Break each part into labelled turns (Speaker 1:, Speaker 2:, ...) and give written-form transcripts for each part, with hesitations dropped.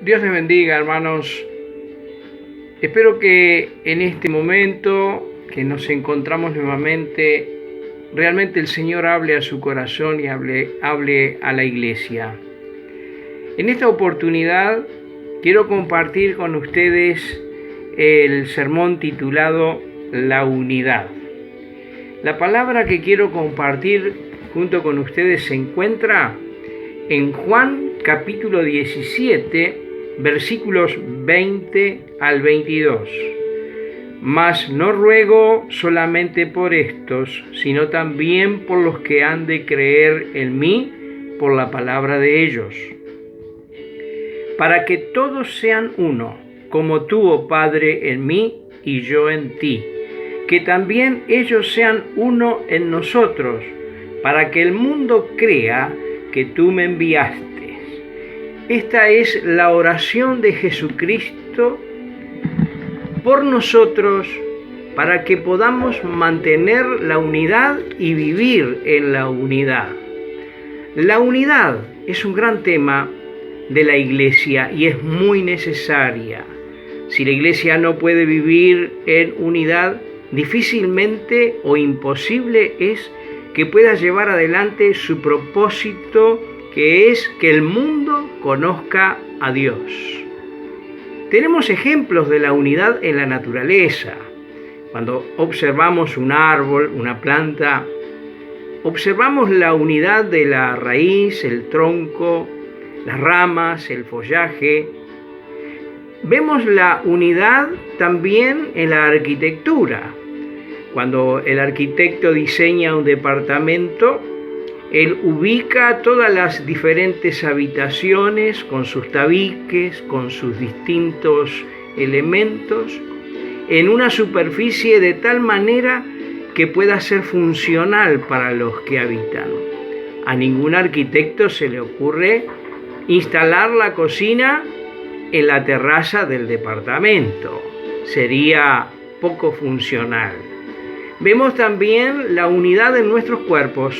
Speaker 1: Dios les bendiga, hermanos. Espero que en este momento que nos encontramos nuevamente, realmente el Señor hable a su corazón y hable a la iglesia. En esta oportunidad quiero compartir con ustedes el sermón titulado La Unidad. La palabra que quiero compartir junto con ustedes se encuentra en Juan capítulo 17, versículos 20 al 22. Mas no ruego solamente por estos, sino también por los que han de creer en mí por la palabra de ellos, para que todos sean uno, como tú, oh Padre, en mí y yo en ti, que también ellos sean uno en nosotros, para que el mundo crea que tú me enviaste. Esta es la oración de Jesucristo por nosotros para que podamos mantener la unidad y vivir en la unidad. La unidad es un gran tema de la iglesia y es muy necesaria. Si la iglesia no puede vivir en unidad, difícilmente o imposible es que pueda llevar adelante su propósito, que es que el mundo conozca a Dios. Tenemos ejemplos de la unidad en la naturaleza. Cuando observamos un árbol, una planta, observamos la unidad de la raíz, el tronco, las ramas, el follaje. Vemos la unidad también en la arquitectura. Cuando el arquitecto diseña un departamento, él ubica todas las diferentes habitaciones con sus tabiques, con sus distintos elementos, en una superficie de tal manera que pueda ser funcional para los que habitan. A ningún arquitecto se le ocurre instalar la cocina en la terraza del departamento. Sería poco funcional. Vemos también la unidad en nuestros cuerpos.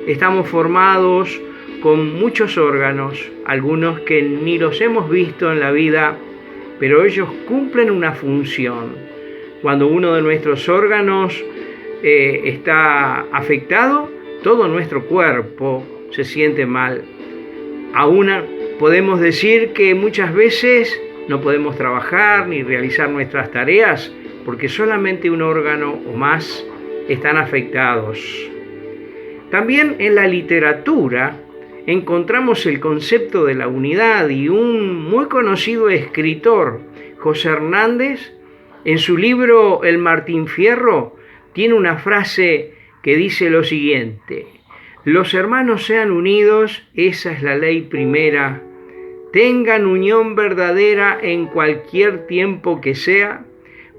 Speaker 1: Estamos formados con muchos órganos, algunos que ni los hemos visto en la vida, pero ellos cumplen una función. Cuando uno de nuestros órganos está afectado, todo nuestro cuerpo se siente mal. Aún podemos decir que muchas veces no podemos trabajar ni realizar nuestras tareas porque solamente un órgano o más están afectados. También en la literatura encontramos el concepto de la unidad y un muy conocido escritor, José Hernández, en su libro El Martín Fierro, tiene una frase que dice lo siguiente: los hermanos sean unidos, esa es la ley primera, tengan unión verdadera en cualquier tiempo que sea,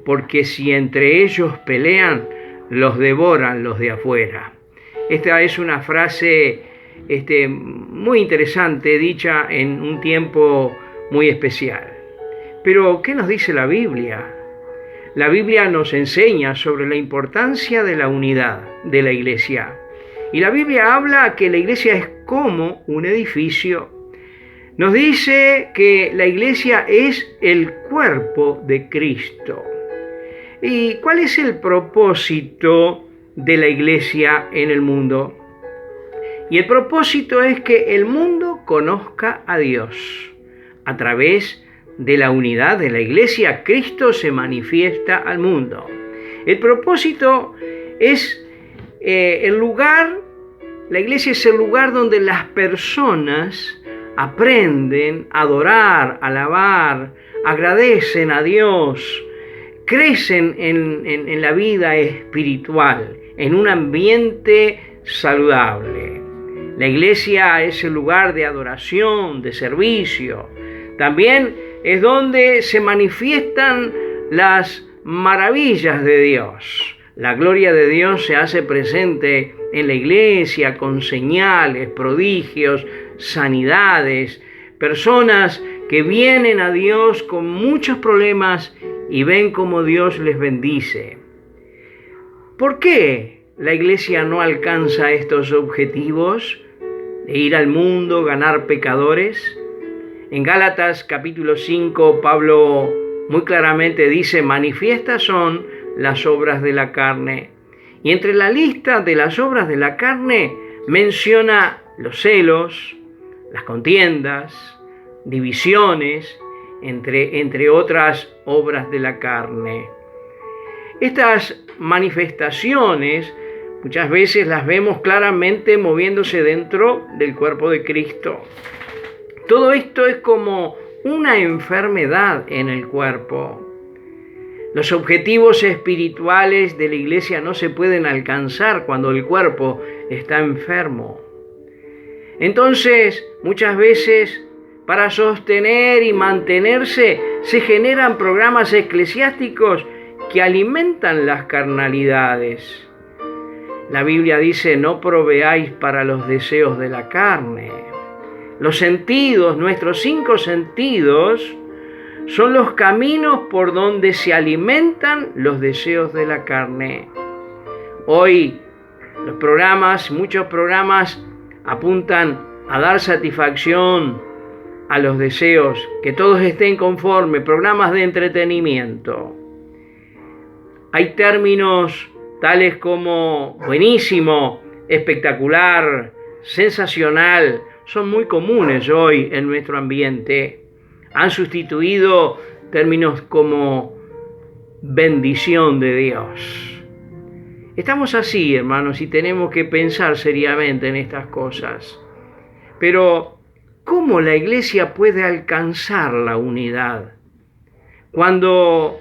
Speaker 1: porque si entre ellos pelean, los devoran los de afuera. Esta es una frase muy interesante, dicha en un tiempo muy especial. Pero, ¿qué nos dice la Biblia? La Biblia nos enseña sobre la importancia de la unidad de la iglesia. Y la Biblia habla que la iglesia es como un edificio. Nos dice que la iglesia es el cuerpo de Cristo. ¿Y cuál es el propósito de la iglesia en el mundo? Y el propósito es que el mundo conozca a Dios. A través de la unidad de la iglesia, Cristo se manifiesta al mundo. El propósito es la iglesia es el lugar donde las personas aprenden a adorar, alabar, agradecen a Dios, crecen en la vida espiritual, en un ambiente saludable. La iglesia es el lugar de adoración, de servicio. También es donde se manifiestan las maravillas de Dios. La gloria de Dios se hace presente en la iglesia con señales, prodigios, sanidades, personas que vienen a Dios con muchos problemas y ven cómo Dios les bendice. ¿Por qué la iglesia no alcanza estos objetivos de ir al mundo, ganar pecadores? En Gálatas capítulo 5, Pablo muy claramente dice: manifiestas son las obras de la carne. Y entre la lista de las obras de la carne menciona los celos, las contiendas, divisiones, entre otras obras de la carne. Estas manifestaciones muchas veces las vemos claramente moviéndose dentro del cuerpo de Cristo. Todo esto es como una enfermedad en el cuerpo. Los objetivos espirituales de la iglesia no se pueden alcanzar cuando el cuerpo está enfermo. Entonces, muchas veces, para sostener y mantenerse, se generan programas eclesiásticos que alimentan las carnalidades. La Biblia dice: no proveáis para los deseos de la carne. Los sentidos, nuestros 5 sentidos, son los caminos por donde se alimentan los deseos de la carne. Hoy muchos programas apuntan a dar satisfacción a los deseos, que todos estén conformes, programas de entretenimiento. Hay términos tales como buenísimo, espectacular, sensacional, son muy comunes hoy en nuestro ambiente. Han sustituido términos como bendición de Dios. Estamos así, hermanos, y tenemos que pensar seriamente en estas cosas. Pero, ¿cómo la iglesia puede alcanzar la unidad cuando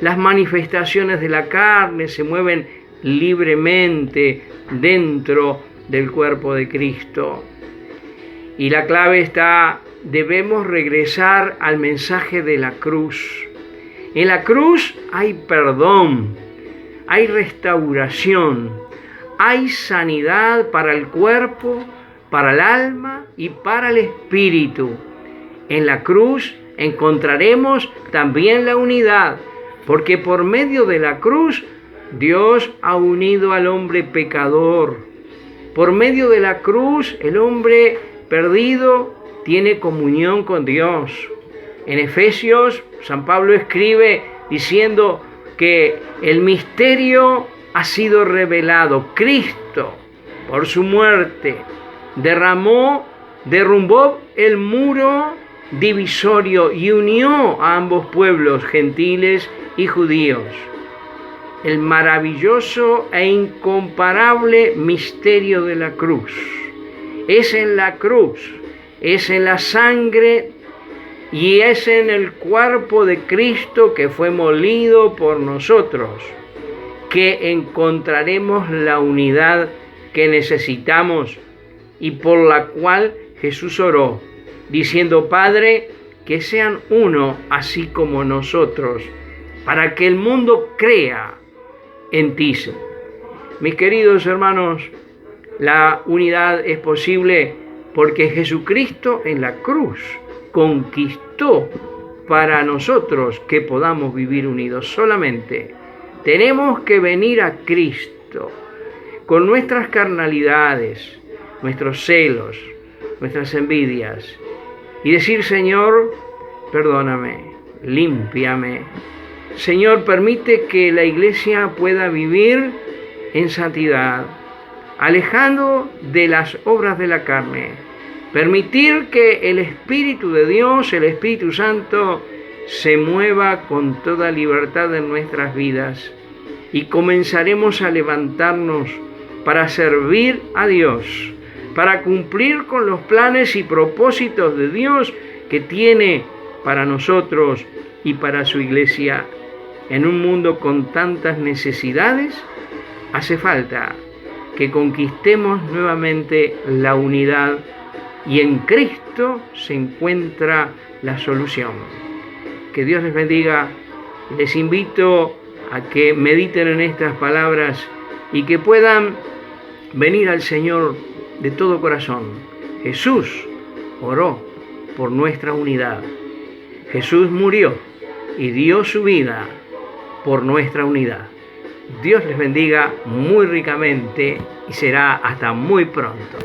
Speaker 1: las manifestaciones de la carne se mueven libremente dentro del cuerpo de Cristo? Y la clave está: debemos regresar al mensaje de la cruz. En la cruz hay perdón, hay restauración, hay sanidad para el cuerpo, para el alma y para el espíritu. En la cruz encontraremos también la unidad, porque por medio de la cruz Dios ha unido al hombre pecador. Por medio de la cruz el hombre perdido tiene comunión con Dios. En Efesios, San Pablo escribe diciendo que el misterio ha sido revelado. Cristo, por su muerte, derrumbó el muro divisorio y unió a ambos pueblos, gentiles y judíos. El maravilloso e incomparable misterio de la cruz. Es en la cruz, es en la sangre y es en el cuerpo de Cristo que fue molido por nosotros que encontraremos la unidad que necesitamos y por la cual Jesús oró, diciendo: Padre, que sean uno así como nosotros, para que el mundo crea en ti. Mis queridos hermanos, la unidad es posible porque Jesucristo en la cruz conquistó para nosotros que podamos vivir unidos. Solamente tenemos que venir a Cristo con nuestras carnalidades, nuestros celos, nuestras envidias y decir: Señor, perdóname, límpiame. Señor, permite que la iglesia pueda vivir en santidad, alejando de las obras de la carne. Permitir que el Espíritu de Dios, el Espíritu Santo, se mueva con toda libertad en nuestras vidas y comenzaremos a levantarnos para servir a Dios, para cumplir con los planes y propósitos de Dios que tiene para nosotros y para su iglesia. En un mundo con tantas necesidades, hace falta que conquistemos nuevamente la unidad y en Cristo se encuentra la solución. Que Dios les bendiga. Les invito a que mediten en estas palabras y que puedan venir al Señor de todo corazón. Jesús oró por nuestra unidad. Jesús murió y dio su vida por nuestra unidad. Dios les bendiga muy ricamente y será hasta muy pronto.